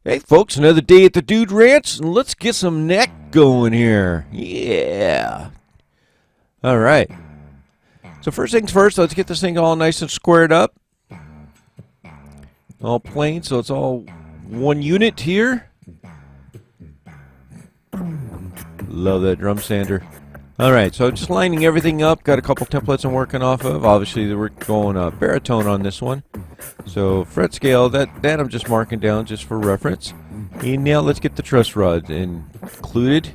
Hey folks, another day at the Dude Ranch, and let's get some neck going here. Yeah. All right. So first things first, let's get this thing all nice and squared up. All plain, so it's all one unit here. Love that drum sander. All right, so just lining everything up. Got a couple templates I'm working off of. Obviously, we're going Baritone on this one. So fret scale, that I'm just marking down just for reference. And now let's get the truss rod included.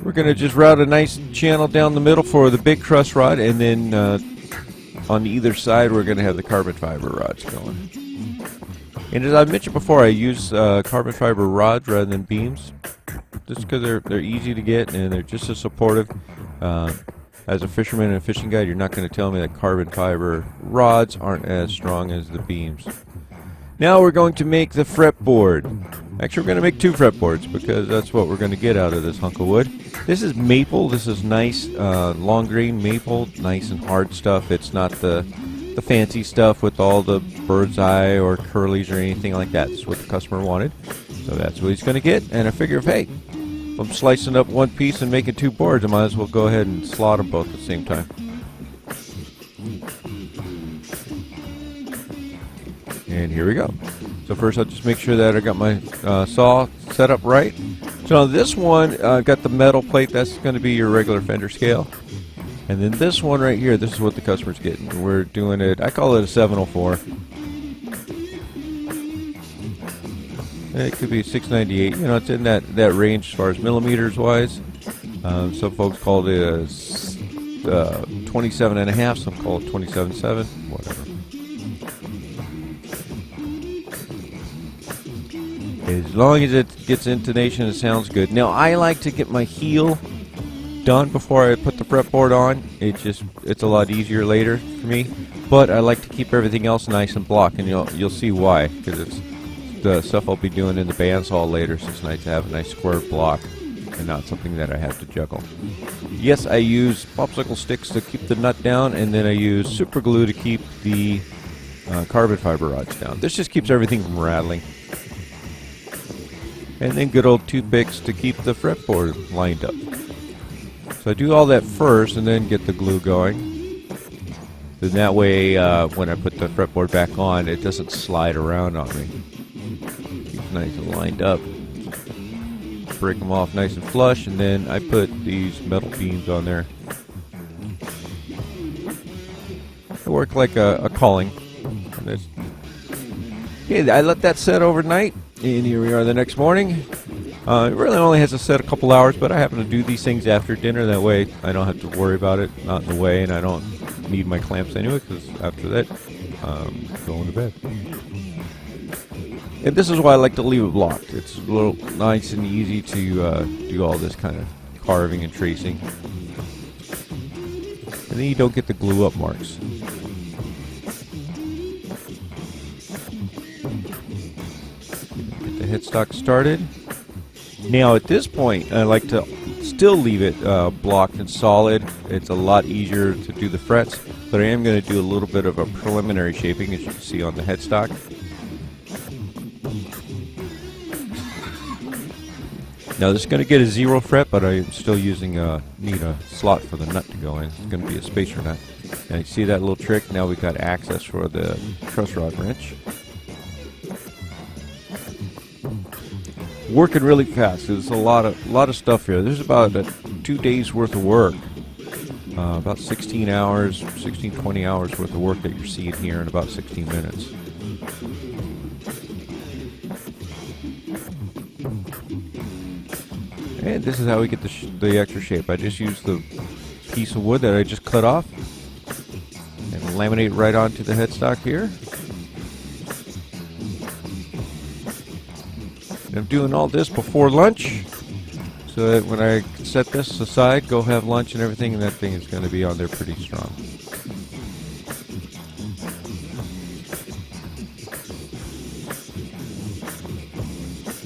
We're going to just route a nice channel down the middle for the big truss rod, and then on either side we're going to have the carbon fiber rods going. And as I mentioned before, I use carbon fiber rods rather than beams, just because they're easy to get and they're just as supportive. As a fisherman and a fishing guide, you're not going to tell me that carbon fiber rods aren't as strong as the beams. Now we're going to make the fretboard. Actually, we're going to make two fretboards because that's what we're going to get out of this hunk of wood. This is maple. This is nice long grain maple, nice and hard stuff. It's not the fancy stuff with all the bird's eye or curlies or anything like that. That's what the customer wanted. So that's what he's going to get. And I figure, hey, if I'm slicing up one piece and making two boards, I might as well go ahead and slot them both at the same time. And here we go. So first I'll just make sure that I got my saw set up right. So on this one, I've got the metal plate. That's going to be your regular fender scale. And then this one right here, this is what the customer's getting. We're doing it, I call it a 704. It could be a 698. You know, it's in that range as far as millimeters wise. Some folks call it a 27 and a half. Some call it 27.7. Whatever. As long as it gets intonation, it sounds good. Now I like to get my heel done before I put the fretboard on. It's a lot easier later for me. But I like to keep everything else nice and block, and you'll see why, because it's the stuff I'll be doing in the bandsaw later, so it's nice to have a nice square block and not something that I have to juggle. Yes, I use popsicle sticks to keep the nut down, and then I use super glue to keep the carbon fiber rods down. This just keeps everything from rattling. And then good old toothpicks to keep the fretboard lined up. So I do all that first and then get the glue going. Then that way when I put the fretboard back on, it doesn't slide around on me. Nice and lined up. Break them off nice and flush, and then I put these metal beams on there. They work like a calling. Okay, I let that set overnight, and here we are the next morning. It really only has to set a couple hours, but I happen to do these things after dinner. That way I don't have to worry about it, not in the way, and I don't need my clamps anyway, because after that, I'm going to bed. And this is why I like to leave it blocked. It's a little nice and easy to do all this kind of carving and tracing. And then you don't get the glue up marks. Get the headstock started. Now at this point, I like to still leave it blocked and solid. It's a lot easier to do the frets, but I am going to do a little bit of a preliminary shaping, as you can see on the headstock. Now this is going to get a 0 fret, but I'm still using need a slot for the nut to go in. It's going to be a spacer nut. And you see that little trick? Now we've got access for the truss rod wrench. Working really fast. There's a lot of stuff here. There's about 2 days worth of work. About 16 hours, 20 hours worth of work that you're seeing here in about 16 minutes. And this is how we get the extra shape. I just use the piece of wood that I just cut off and laminate right onto the headstock here. And I'm doing all this before lunch, so that when I set this aside, go have lunch and everything, and that thing is going to be on there pretty strong.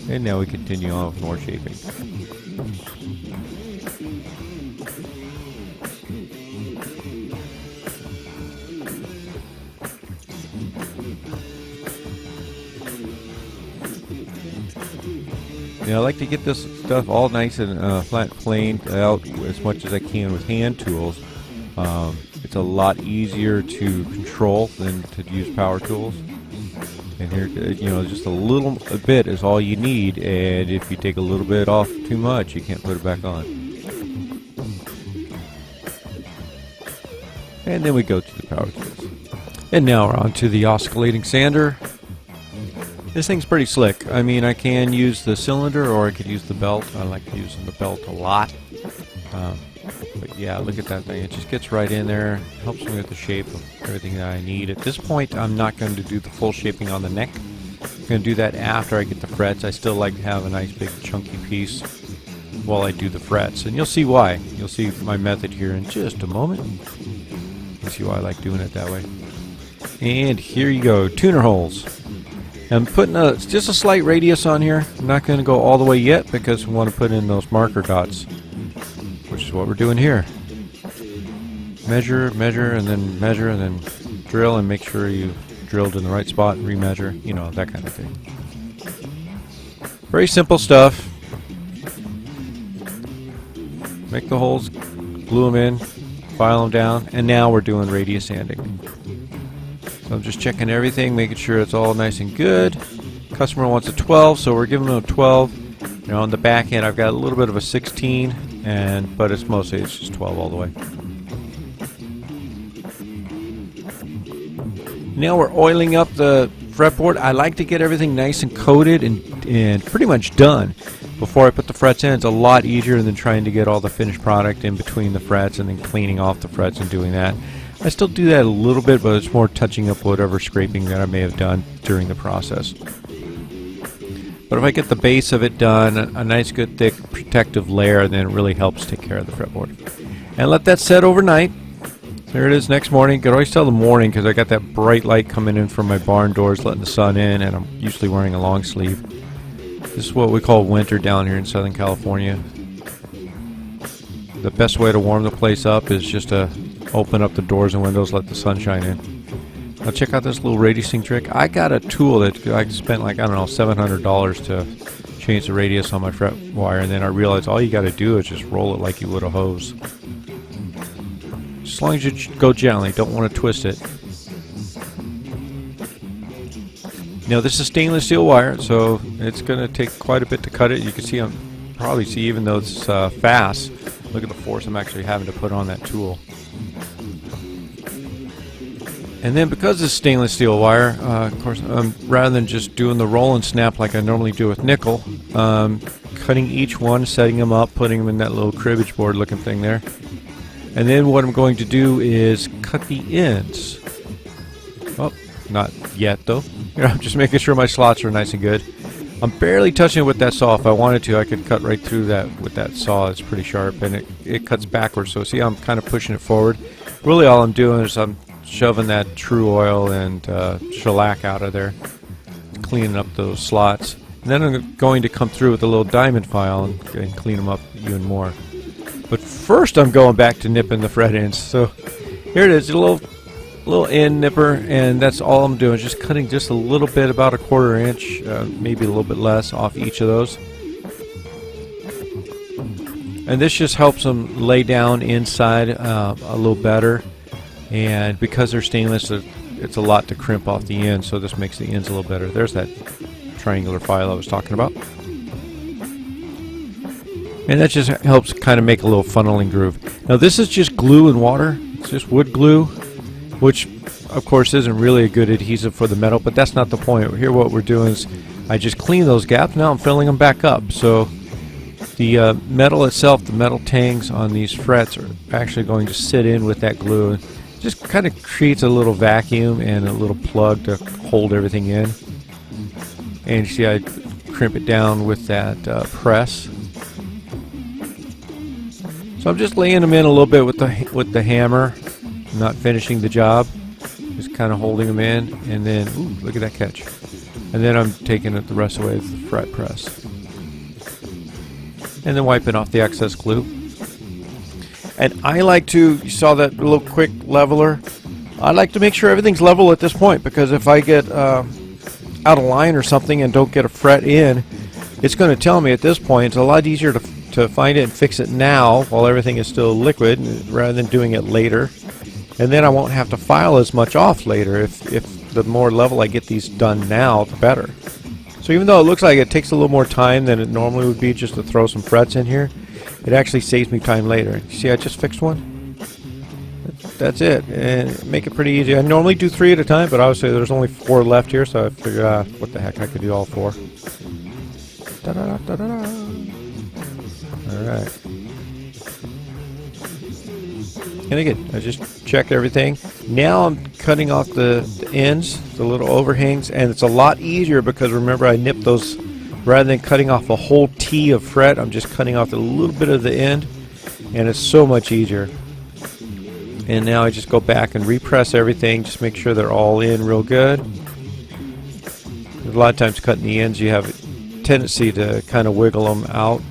And now we continue on with more shaping. You know, I like to get this stuff all nice and flat planed out as much as I can with hand tools. It's a lot easier to control than to use power tools. And here, you know, just a bit is all you need, and if you take a little bit off too much, you can't put it back on. And then we go to the power tools. And now we're on to the oscillating sander. This thing's pretty slick. I mean, I can use the cylinder or I could use the belt. I like using the belt a lot. But yeah, look at that thing. It just gets right in there. Helps me with the shape of everything that I need. At this point, I'm not going to do the full shaping on the neck. I'm going to do that after I get the frets. I still like to have a nice big chunky piece while I do the frets. And you'll see why. You'll see my method here in just a moment. You'll see why I like doing it that way. And here you go, tuner holes. I'm putting just a slight radius on here. I'm not going to go all the way yet because we want to put in those marker dots, which is what we're doing here. Measure, measure, and then drill, and make sure you drilled in the right spot and remeasure, you know, that kind of thing. Very simple stuff. Make the holes, glue them in, file them down, and now we're doing radius sanding. So I'm just checking everything, making sure it's all nice and good. Customer wants a 12, so we're giving them a 12. You know, on the back end, I've got a little bit of a 16, but it's just 12 all the way. Now we're oiling up the fretboard. I like to get everything nice and coated and pretty much done before I put the frets in. It's a lot easier than trying to get all the finished product in between the frets and then cleaning off the frets and doing that. I still do that a little bit, but it's more touching up whatever scraping that I may have done during the process. But if I get the base of it done, a nice good thick protective layer, then it really helps take care of the fretboard. And let that set overnight. There it is next morning. Could always tell the morning because I got that bright light coming in from my barn doors, letting the sun in, and I'm usually wearing a long sleeve. This is what we call winter down here in Southern California. The best way to warm the place up is just to open up the doors and windows, let the sunshine in. Now check out this little radiusing trick. I got a tool that I spent like, I don't know, $700 to change the radius on my fret wire, and then I realized all you got to do is just roll it like you would a hose. As long as you go gently, don't want to twist it. Now this is stainless steel wire, so it's going to take quite a bit to cut it. You can see, probably see, even though it's fast, look at the force I'm actually having to put on that tool. And then because it's stainless steel wire, of course, rather than just doing the roll and snap like I normally do with nickel, cutting each one, setting them up, putting them in that little cribbage board looking thing there. And then what I'm going to do is cut the ends. Oh, not yet though. I'm just making sure my slots are nice and good. I'm barely touching it with that saw. If I wanted to, I could cut right through that with that saw. It's pretty sharp, and it cuts backwards. So see, I'm kind of pushing it forward. Really all I'm doing is I'm shoving that true oil and shellac out of there, cleaning up those slots. And then I'm going to come through with a little diamond file and clean them up even more. But first I'm going back to nipping the fret ends. So here it is, a little end nipper, and that's all I'm doing, just cutting just a little bit, about a 1/4 inch, maybe a little bit less off each of those. And this just helps them lay down inside a little better. And because they're stainless, it's a lot to crimp off the ends, so this makes the ends a little better. There's that triangular file I was talking about. And that just helps kind of make a little funneling groove. Now this is just glue and water. It's just wood glue, which of course isn't really a good adhesive for the metal, but that's not the point. Here what we're doing is I just clean those gaps. Now I'm filling them back up. So the metal itself, the metal tangs on these frets are actually going to sit in with that glue. And just kind of creates a little vacuum and a little plug to hold everything in. And you see I crimp it down with that press. So I'm just laying them in a little bit with the hammer, not finishing the job, just kind of holding them in, and then, ooh, look at that catch. And then I'm taking it the rest of the way with the fret press. And then wiping off the excess glue. And I like to, you saw that little quick leveler, I like to make sure everything's level at this point, because if I get out of line or something and don't get a fret in, it's going to tell me at this point it's a lot easier to find it and fix it now while everything is still liquid rather than doing it later. And then I won't have to file as much off later. If the more level I get these done now, the better. So even though it looks like it takes a little more time than it normally would be just to throw some frets in here, it actually saves me time later. You see, I just fixed one. That's it, and make it pretty easy. I normally do 3 at a time, but obviously there's only 4 left here, so I figured, what the heck, I could do all 4. Da-da-da-da-da-da. All right. And again, I just checked everything. Now I'm cutting off the ends, the little overhangs, and it's a lot easier because remember I nipped those, rather than cutting off a whole T of fret, I'm just cutting off a little bit of the end, and it's so much easier. And now I just go back and repress everything, just make sure they're all in real good. A lot of times cutting the ends, you have a tendency to kind of wiggle them out,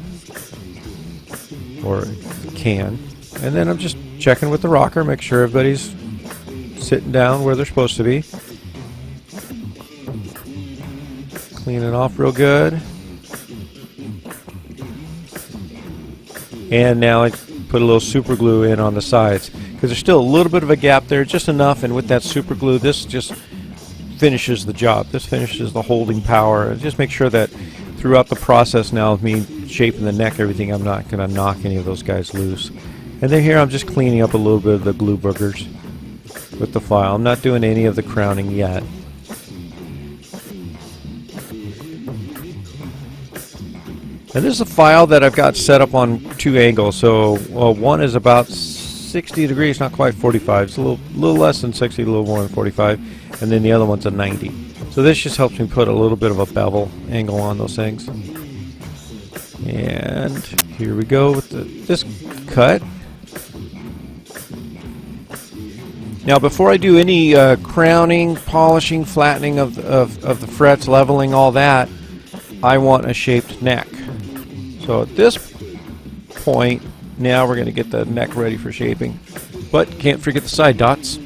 or can. And then I'm just checking with the rocker, make sure everybody's sitting down where they're supposed to be. Clean it off real good. And now I put a little super glue in on the sides because there's still a little bit of a gap there, just enough, and with that super glue this just finishes the job. This finishes the holding power. Just make sure that throughout the process now of me shaping the neck, everything, I'm not going to knock any of those guys loose. And then here I'm just cleaning up a little bit of the glue boogers with the file. I'm not doing any of the crowning yet. And this is a file that I've got set up on 2 angles. So one is about 60 degrees, not quite 45. It's a little less than 60, a little more than 45. And then the other one's a 90. So this just helps me put a little bit of a bevel angle on those things. And here we go with this cut. Now before I do any crowning, polishing, flattening of the frets, leveling, all that, I want a shaped neck. So at this point, now we're going to get the neck ready for shaping. But can't forget the side dots.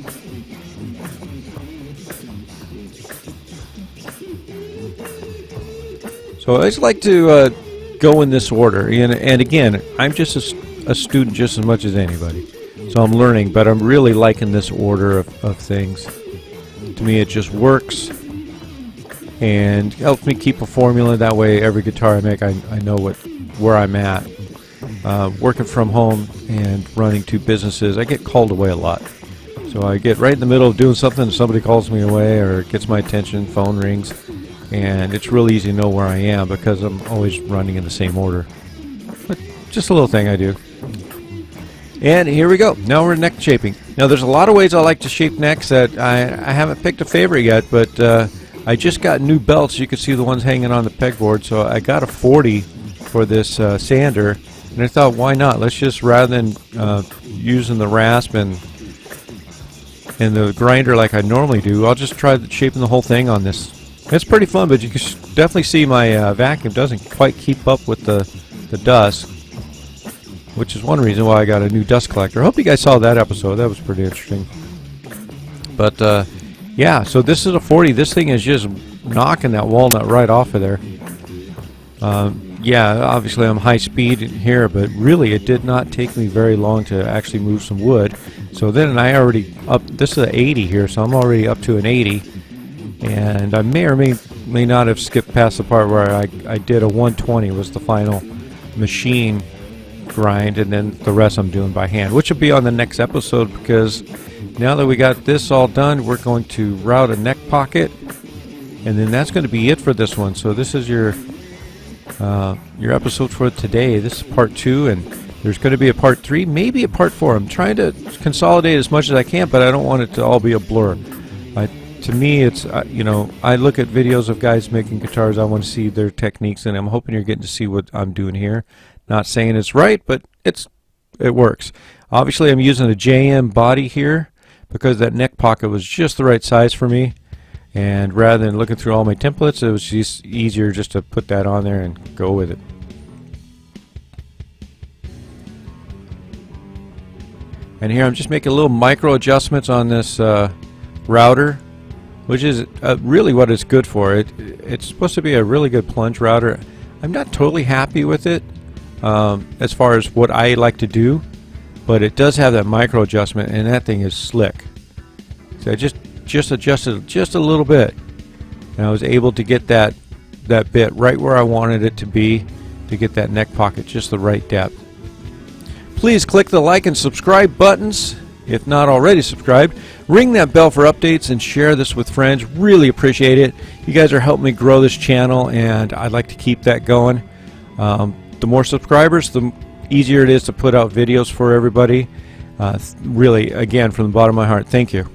So I just like to go in this order. And again, I'm just a student just as much as anybody. So I'm learning, but I'm really liking this order of things. To me, it just works and helps me keep a formula. That way, every guitar I make, I know where I'm at. Working from home and running 2 businesses, I get called away a lot. So I get right in the middle of doing something, and somebody calls me away or gets my attention, phone rings, and it's really easy to know where I am because I'm always running in the same order. But just a little thing I do. And here we go. Now we're neck shaping. Now there's a lot of ways I like to shape necks that I haven't picked a favorite yet, but I just got new belts. You can see the ones hanging on the pegboard. So I got a 40 for this sander, and I thought, why not? Let's just, rather than using the rasp and the grinder like I normally do, I'll just try shaping the whole thing on this. It's pretty fun, but you can definitely see my vacuum doesn't quite keep up with the dust, which is one reason why I got a new dust collector. I hope you guys saw that episode. That was pretty interesting. But yeah, so this is a 40. This thing is just knocking that walnut right off of there. Yeah, obviously I'm high speed here, but really it did not take me very long to actually move some wood. So then I already up, this is an 80 here, so I'm already up to an 80. And I may or may not have skipped past the part where I did a 120 was the final machine grind, and then the rest I'm doing by hand, which will be on the next episode, because now that we got this all done, we're going to route a neck pocket, and then that's going to be it for this one. So this is your episode for today. This is part 2, and there's going to be a part 3, maybe a part 4. I'm trying to consolidate as much as I can, but I don't want it to all be a blur. To me, it's you know, I look at videos of guys making guitars. I want to see their techniques, and I'm hoping you're getting to see what I'm doing here. Not saying it's right, but it works. Obviously, I'm using a JM body here because that neck pocket was just the right size for me. And rather than looking through all my templates, it was just easier just to put that on there and go with it. And here I'm just making little micro adjustments on this router, which is really what it's good for. It's supposed to be a really good plunge router. I'm not totally happy with it as far as what I like to do, but it does have that micro adjustment, and that thing is slick. So I just adjusted just a little bit, and I was able to get that bit right where I wanted it to be, to get that neck pocket just the right depth. Please click the like and subscribe buttons if not already subscribed. Ring that bell for updates and share this with friends. Really appreciate it. You guys are helping me grow this channel, and I'd like to keep that going. The more subscribers, the easier it is to put out videos for everybody. Really, again, from the bottom of my heart, thank you.